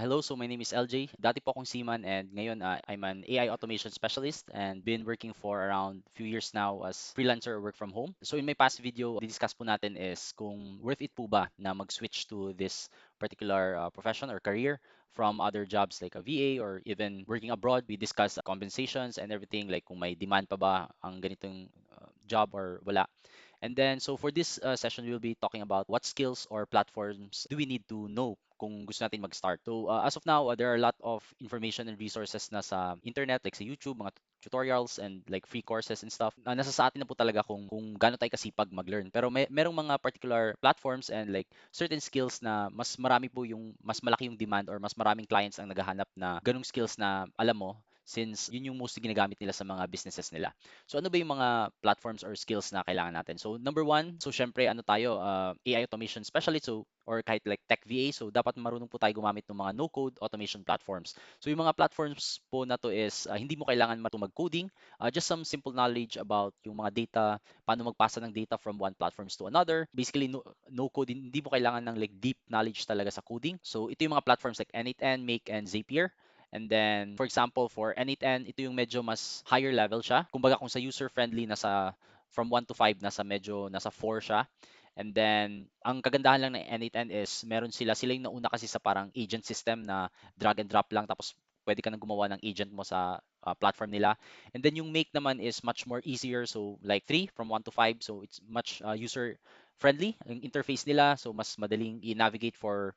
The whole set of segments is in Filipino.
Hello, so my name is LJ. Dati po akong seaman and ngayon I'm an AI automation specialist and been working for around few years now as freelancer or work from home. So in my past video, discuss po natin is kung worth it po ba na mag-switch to this particular profession or career from other jobs like a VA or even working abroad. We discussed compensations and everything like kung may demand pa ba ang ganitong job or wala. And then, so for this session, we'll be talking about what skills or platforms do we need to know kung gusto natin mag-start. So, as of now, there are a lot of information and resources na sa internet, like sa YouTube, mga tutorials and like free courses and stuff. Nasa sa atin na po talaga kung gaano tayo kasipag mag-learn. Pero merong mga particular platforms and like certain skills na mas marami po yung, mas malaki yung demand or mas maraming clients ang naghahanap na ganong skills na alam mo since yun yung mostly ginagamit nila sa mga businesses nila. So ano ba yung mga platforms or skills na kailangan natin? So number one, so syempre ano tayo, AI automation specialist so or kahit like tech VA, so dapat marunong po tayo gumamit ng mga no-code automation platforms. So yung mga platforms po na to is hindi mo kailangan mag-coding, just some simple knowledge about yung mga data, paano magpasa ng data from one platforms to another. Basically no code, hindi mo kailangan ng like deep knowledge talaga sa coding. So ito yung mga platforms like N8N, Make and Zapier. And then, for example, for N8N, ito yung medyo mas higher level siya. Kumbaga kung sa user-friendly, nasa from 1 to 5, nasa 4 siya. And then, ang kagandahan lang ng N8N is meron sila yung nauna kasi sa parang agent system na drag and drop lang tapos pwede ka nang gumawa ng agent mo sa platform nila. And then yung Make naman is much more easier. So like 3 from 1 to 5. So it's much user friendly ang interface nila. So mas madaling i-navigate for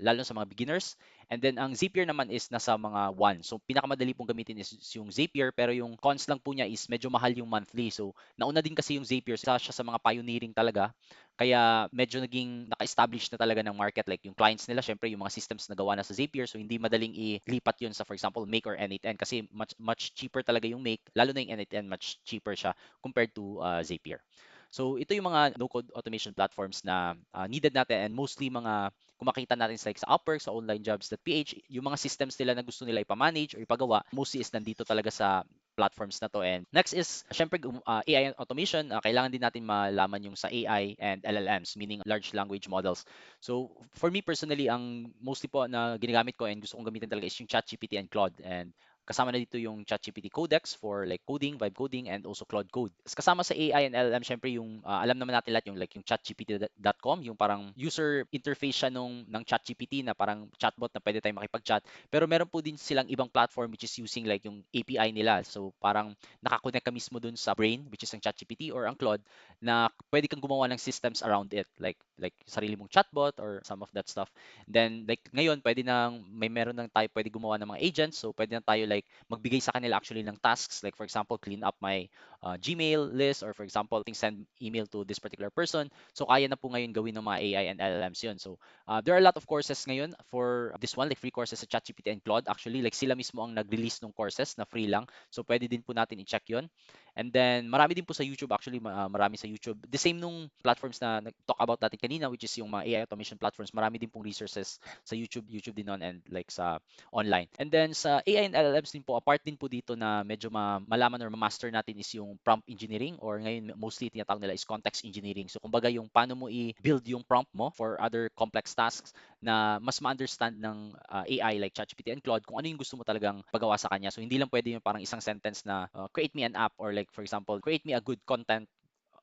lalo sa mga beginners. And then ang Zapier naman is nasa mga 1. So pinakamadali pong gamitin is yung Zapier pero yung cons lang po niya is medyo mahal yung monthly. So nauna din kasi yung Zapier, isa siya sa mga pioneering talaga. Kaya medyo naging naka-establish na talaga ng market. Like yung clients nila, syempre yung mga systems na gawa na sa Zapier. So hindi madaling ilipat yun sa for example Make or N8N kasi much cheaper talaga yung Make. Lalo na yung N8N, much cheaper siya compared to Zapier. So ito yung mga no-code automation platforms na needed natin and mostly mga kumakita natin sa like sa Upwork, sa online jobs.ph, yung mga systems nila na gusto nila ipa-manage or ipagawa, mostly is nandito talaga sa platforms na to. And next is, syempre, AI automation, kailangan din natin malaman yung sa AI and LLMs, meaning large language models. So, for me personally, ang mostly po na ginagamit ko and gusto kong gamitin talaga is yung ChatGPT and Claude. And kasama na dito yung ChatGPT Codex for like coding, vibe coding, and also Claude Code. Kasama sa AI and LLM, syempre yung alam naman natin lahat yung like yung chatgpt.com, yung parang user interface siya ng ChatGPT na parang chatbot na pwede tayong makipag-chat. Pero meron po din silang ibang platform which is using like yung API nila. So parang nakakonect ka mismo dun sa brain which is ang ChatGPT or ang Claude na pwede kang gumawa ng systems around it like sarili mong chatbot or some of that stuff. Then like ngayon pwede nang meron nang tayo pwede gumawa ng mga agents. So pwede na tayo like magbigay sa kanila actually ng tasks like for example clean up my Gmail list or for example send email to this particular person. So kaya na po ngayon gawin ng mga AI and LLMs yun. So there are a lot of courses ngayon for this one like free courses sa ChatGPT and Claude. Actually like sila mismo ang nag-release ng courses na free lang. So pwede din po natin i-check yun. And then marami din po sa YouTube actually marami sa YouTube. The same nung platforms na nag-talk about natin kanina which is yung mga AI automation platforms. Marami din pong resources sa YouTube din on and like sa online. And then sa AI and LLMs din po, apart din po dito na medyo malaman or ma-master natin is yung prompt engineering or ngayon mostly tinatawag nila is context engineering. So kumbaga yung paano mo i-build yung prompt mo for other complex tasks na mas ma-understand ng AI like ChatGPT and Claude kung ano yung gusto mo talagang pagawa sa kanya. So hindi lang pwede yung parang isang sentence na create me an app or like for example, create me a good content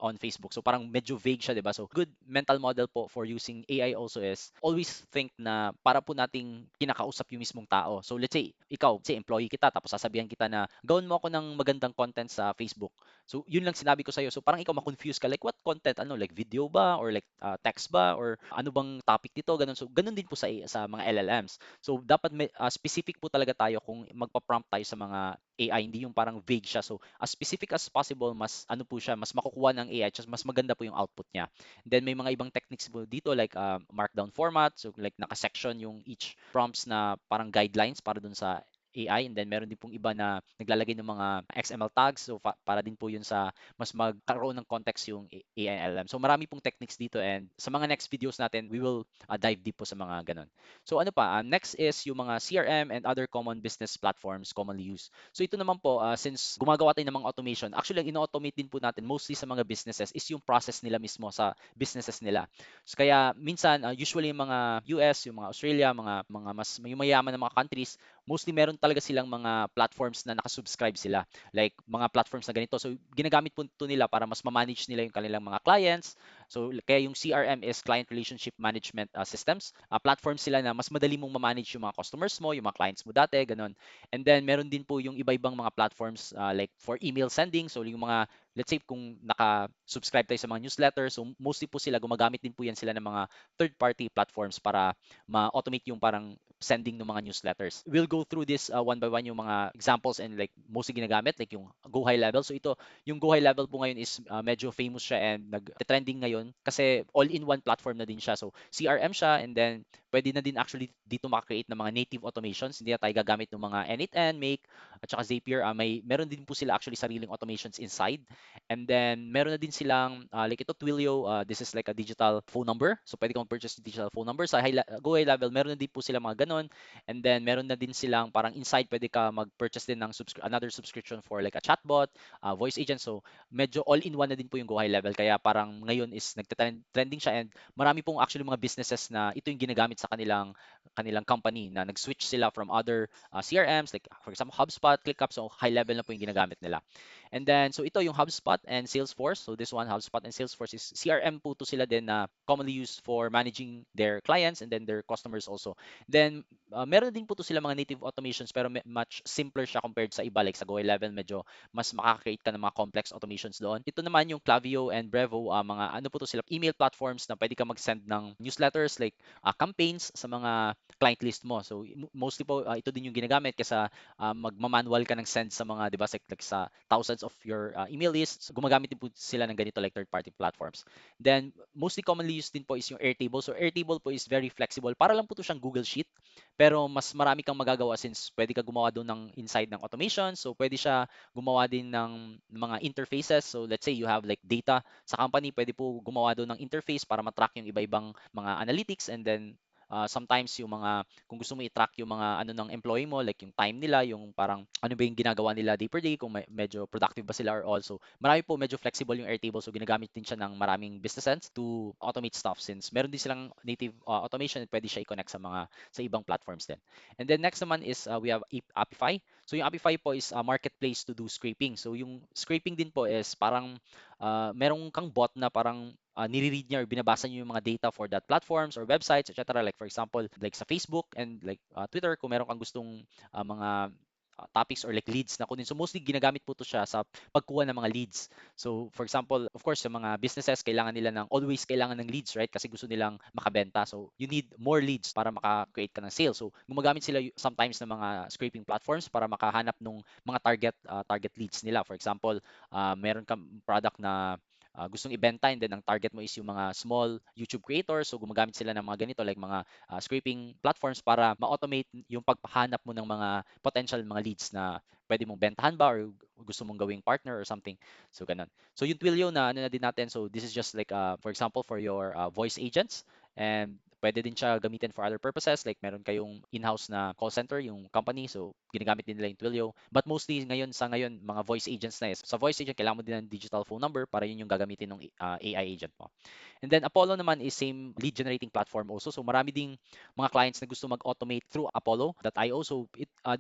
on Facebook. So parang medyo vague siya, 'di ba? So good mental model po for using AI also is always think na para po nating kinakausap yung mismong tao. So let's say ikaw, say employee kita tapos sasabihan kita na gawin mo ako ng magandang content sa Facebook. So yun lang sinabi ko sa iyo. So parang ikaw ma-confuse ka like what content? Ano like video ba or like text ba or ano bang topic dito? Ganun. So ganun din po sa mga LLMs. So dapat specific po talaga tayo kung magpa-prompt tayo sa mga AI, hindi yung parang vague siya. So, as specific as possible, mas ano po siya, mas makukuha ng AI, just mas maganda po yung output niya. Then may mga ibang techniques po dito like markdown format, so like naka-section yung each prompts na parang guidelines para dun sa AI, and then meron din pong iba na naglalagay ng mga XML tags, so para din po yun sa mas magkaroon ng context yung AI and LLM. So marami pong techniques dito, and sa mga next videos natin, we will dive deep po sa mga ganun. So ano pa, next is yung mga CRM and other common business platforms commonly used. So ito naman po, since gumagawa tayo ng mga automation, actually ang ino-automate din po natin mostly sa mga businesses is yung process nila mismo sa businesses nila. So kaya minsan, usually yung mga US, yung mga Australia, mga mas yung mayaman na mga countries, mostly meron talaga silang mga platforms na nakasubscribe sila. Like mga platforms na ganito. So ginagamit po ito nila para mas ma-manage nila yung kanilang mga clients. So kaya yung CRM is Client Relationship Management Systems. Platform sila na mas madali mong ma-manage yung mga customers mo, yung mga clients mo dati, ganun. And then meron din po yung iba-ibang mga platforms like for email sending. So yung mga, let's say kung naka-subscribe tayo sa mga newsletter, so mostly po sila, gumagamit din po yan sila ng mga third-party platforms para ma-automate yung parang sending ng mga newsletters. We'll go through this one by one, yung mga examples and like mostly ginagamit, like yung Go High Level. So ito, yung Go High Level po ngayon is medyo famous siya and nag-trending ngayon kasi all-in-one platform na din siya. So CRM siya, and then pwede na din actually dito makakreate ng mga native automations. Hindi na tayo gagamit ng mga N8N, Make, at saka Zapier. Meron din po sila actually sariling automations inside. And then meron na din silang like ito Twilio, this is like a digital phone number. So pwede kang purchase digital phone number sa Go High Level. Meron na din po sila mga ganon. And then meron na din silang parang inside, pwede ka mag-purchase din ng another subscription for like a chatbot, voice agent. So medyo all-in-one na din po yung Go High Level. Kaya parang ngayon is trending siya, and marami pong actually mga businesses na ito yung ginagamit sa kanilang company, na nag-switch sila from other CRMs like for example HubSpot, ClickUp. So high level na po yung ginagamit nila. And then, so ito yung HubSpot and Salesforce. So this one, HubSpot and Salesforce, is CRM po to sila din na commonly used for managing their clients and then their customers also. Then, meron din po to sila mga native automations, pero much simpler siya compared sa iba. Like sa Go level, medyo mas makaka-create ka ng mga complex automations doon. Ito naman yung Klaviyo and Brevo, mga ano po to sila, email platforms na pwede ka mag-send ng newsletters like campaigns sa mga client list mo. So mostly po ito din yung ginagamit kasi magma-manual ka ng send sa mga, 'di ba, like sa thousands of your email lists. Gumagamit din po sila ng ganito like third-party platforms. Then mostly commonly used din po is yung Airtable. So Airtable po is very flexible. Para lang po to siyang Google Sheet, pero mas marami kang magagawa since pwede ka gumawa doon ng inside ng automation. So pwede siya gumawa din ng mga interfaces. So let's say you have like data sa company, pwede po gumawa doon ng interface para matrack yung iba-ibang mga analytics, and then sometimes yung mga, kung gusto mo i-track yung mga ano ng employee mo, like yung time nila, yung parang ano ba yung ginagawa nila day per day, kung medyo productive ba sila or also. Marami po, medyo flexible yung Airtable, so ginagamit din siya ng maraming businesses to automate stuff since meron din silang native automation, at pwede siya i-connect sa ibang platforms din. And then next naman is we have Apify. So yung Apify po is a marketplace to do scraping. So yung scraping din po is parang merong kang bot na parang nire-read niya or binabasa niyo yung mga data for that platforms or websites, etc. Like for example, like sa Facebook and like Twitter, kung meron kang gustong mga topics or like leads na kunin. So mostly ginagamit po to siya sa pagkuha ng mga leads. So for example, of course, yung mga businesses, kailangan nila always kailangan ng leads, right? Kasi gusto nilang makabenta. So you need more leads para maka-create ka ng sales. So gumagamit sila sometimes ng mga scraping platforms para makahanap ng mga target leads nila. For example, meron kang product na gustong ibenta, and then ang target mo is yung mga small YouTube creators. So gumagamit sila ng mga ganito like mga scraping platforms para ma-automate yung pagpahanap mo ng mga potential mga leads na pwede mong bentahan ba or gusto mong gawing partner or something. So ganun. So yung Twilio na ano na din natin. So this is just like for example for your voice agents, and pwede din siya gamitin for other purposes like meron kayong in-house na call center yung company, so ginagamit din nila yung Twilio. But mostly ngayon mga voice agents na is. Sa voice agent kailangan mo din ng digital phone number para yun yung gagamitin ng AI agent mo. And then Apollo naman is same lead generating platform also. So marami ding mga clients na gusto mag-automate through Apollo.io. So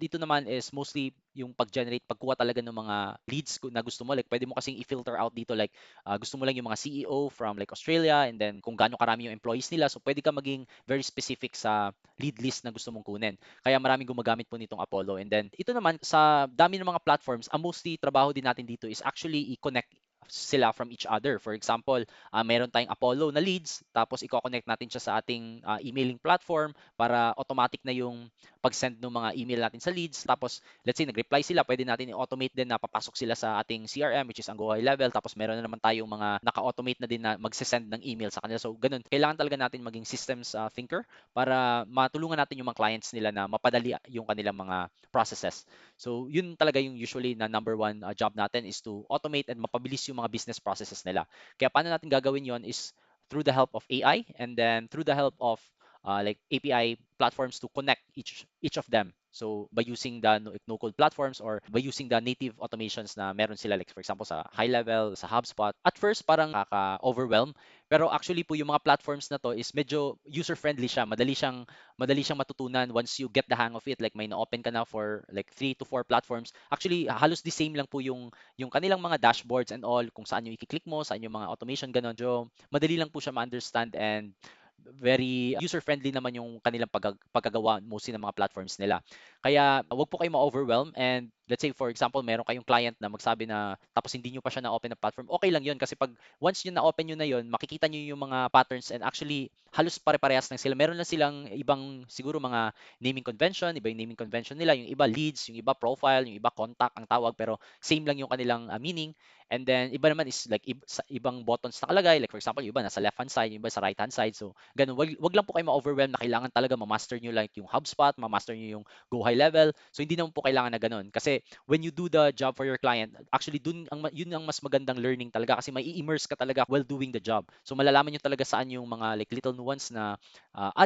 dito naman is mostly yung pag-generate, pagkuha talaga ng mga leads na gusto mo. Like pwede mo kasing i-filter out dito like gusto mo lang yung mga CEO from like Australia, and then kung gaano karami yung employees nila. So pwede ka maging very specific sa lead list na gusto mong kunin. Kaya maraming gumagamit po nitong Apollo. And then ito naman sa dami ng mga platforms, ang mostly trabaho din natin dito is actually i-connect sila from each other. For example, meron tayong Apollo na leads, tapos i-connect natin siya sa ating emailing platform para automatic na yung pag-send ng mga email natin sa leads. Tapos, let's say, nag-reply sila, pwede natin i-automate din na papasok sila sa ating CRM, which is ang Go High Level. Tapos, meron na naman tayong mga naka-automate na din na mag-send ng email sa kanila. So, ganun. Kailangan talaga natin maging systems thinker para matulungan natin yung mga clients nila na mapadali yung kanilang mga processes. So, yun talaga yung usually na number one job natin is to automate and mapabilis yung mga business processes nila. Kaya paano natin gagawin yon is through the help of AI and then through the help of like API platforms to connect each of them. So by using the no-code platforms or by using the native automations na meron sila like for example sa high level, sa HubSpot. At first parang kaka-overwhelm pero actually po yung mga platforms na to is medyo user-friendly siya. Madali siyang matutunan once you get the hang of it. Like may na-open ka na for like 3 to 4 platforms. Actually, halos the same lang po yung kanilang mga dashboards and all, kung saan yung i-click mo, saan yung mga automation, ganun. So, madali lang po siya ma-understand and very user-friendly naman yung kanilang pagkagawa mostly ng mga platforms nila. Kaya wag po kayo ma-overwhelm and let's say for example, meron kayong client na magsabi na tapos hindi nyo pa siya na-open na platform, okay lang yun kasi pag once yun na-open nyo na yun, makikita nyo yung mga patterns and actually halos pare-parehas lang sila. Meron lang silang ibang siguro mga naming convention, iba yung naming convention nila, yung iba leads, yung iba profile, yung iba contact ang tawag pero same lang yung kanilang meaning. And then iba naman is like ibang buttons nakalagay. Like for example, yung iba nasa left hand side, yung iba sa right hand side. So ganun, wag lang po kayo ma-overwhelm na kailangan talaga ma-master nyo like yung HubSpot, ma-master nyo yung Go High Level. So hindi naman po kailangan na ganun. Kasi when you do the job for your client, actually yun ang mas magandang learning talaga kasi mai immerse ka talaga while doing the job. So malalaman nyo talaga saan yung mga like little nuance na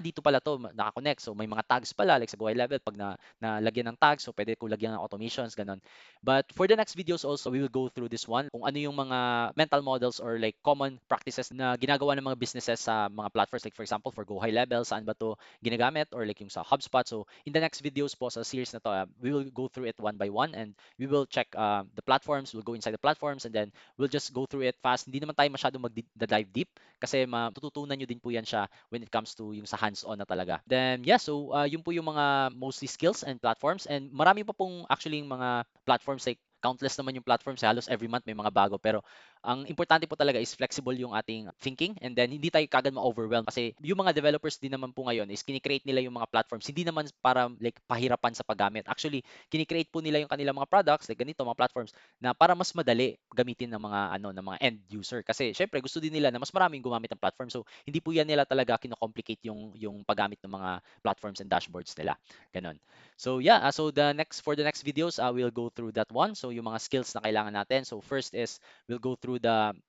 dito pala to nakakonect. So may mga tags pala like sa Go High Level pag nalagyan ng tags, so pwede ko lagyan ng automations, ganun. But for the next videos also, we will go through this one, kung ano yung mga mental models or like common practices na ginagawa ng mga businesses sa mga platforms. Like for example, for Go High Level, saan ba to ginagamit or like yung sa HubSpot. So in the next videos po sa series na to, we will go through it one by one and we will check the platforms, we'll go inside the platforms and then we'll just go through it fast. Hindi naman tayo masyadong mag-dive deep kasi matututunan nyo din po yan siya when it comes to yung sa hands-on na talaga. Then yeah, so yun po yung mga mostly skills and platforms and marami pa pong actually yung mga platforms like countless naman yung platforms, halos every month may mga bago pero ang importante po talaga is flexible yung ating thinking and then hindi tayo kagad ma-overwhelm kasi yung mga developers din naman po ngayon is kini-create nila yung mga platforms hindi naman para like pahirapan sa paggamit. Actually, kini-create po nila yung kanilang mga products like ganito mga platforms na para mas madali gamitin ng mga ng mga end user kasi syempre gusto din nila na mas maraming gumamit ng platform. So hindi po yan nila talaga kino-complicate yung paggamit ng mga platforms and dashboards nila. Ganon. So yeah, so for the next videos, we'll go through that one. So yung mga skills na kailangan natin. So first is we'll go through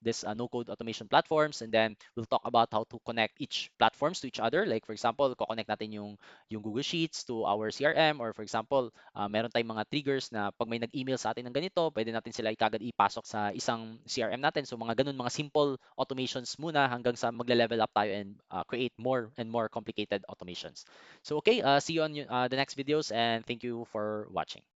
this no-code automation platforms, and then we'll talk about how to connect each platforms to each other. Like for example, ko-connect natin yung Google Sheets to our CRM, or for example, meron tayong mga triggers na pag may nag-email sa atin ng ganito, pwede natin sila kagad ipasok sa isang CRM natin. So mga ganun, mga simple automations muna hanggang sa magle-level up tayo and create more and more complicated automations. So okay, see you on the next videos and thank you for watching.